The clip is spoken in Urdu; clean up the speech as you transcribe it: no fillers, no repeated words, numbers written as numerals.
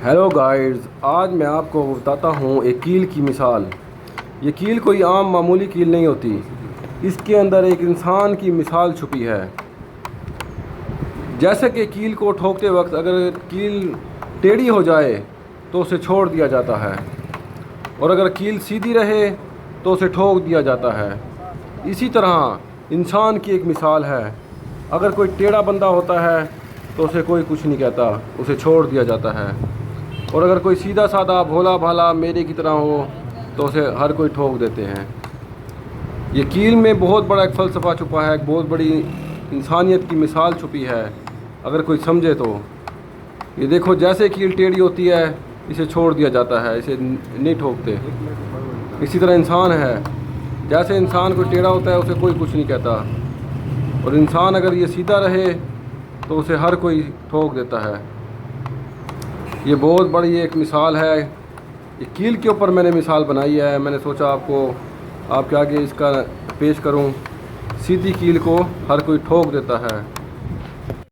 ہیلو گائز، آج میں آپ کو بتاتا ہوں ایک کیل کی مثال۔ یہ کیل کوئی عام معمولی کیل نہیں ہوتی، اس کے اندر ایک انسان کی مثال چھپی ہے۔ جیسے کہ کیل کو ٹھوکتے وقت اگر کیل ٹیڑھی ہو جائے تو اسے چھوڑ دیا جاتا ہے، اور اگر کیل سیدھی رہے تو اسے ٹھوک دیا جاتا ہے۔ اسی طرح انسان کی ایک مثال ہے، اگر کوئی ٹیڑھا بندہ ہوتا ہے تو اسے کوئی کچھ نہیں کہتا، اسے چھوڑ دیا جاتا ہے، اور اگر کوئی سیدھا سادہ بھولا بھالا میرے کی طرح ہو تو اسے ہر کوئی ٹھوک دیتے ہیں۔ یہ کیل میں بہت بڑا ایک فلسفہ چھپا ہے، ایک بہت بڑی انسانیت کی مثال چھپی ہے، اگر کوئی سمجھے تو۔ یہ دیکھو، جیسے کیل ٹیڑھی ہوتی ہے اسے چھوڑ دیا جاتا ہے، اسے نہیں ٹھوکتے۔ اسی طرح انسان ہے، جیسے انسان کوئی ٹیڑھا ہوتا ہے اسے کوئی کچھ نہیں کہتا، اور انسان اگر یہ سیدھا رہے تو اسے ہر کوئی ٹھوک دیتا ہے۔ یہ بہت بڑی ایک مثال ہے، یہ کیل کے اوپر میں نے مثال بنائی ہے۔ میں نے سوچا آپ کے آگے اس کا پیش کروں۔ سیدھی کیل کو ہر کوئی ٹھوک دیتا ہے۔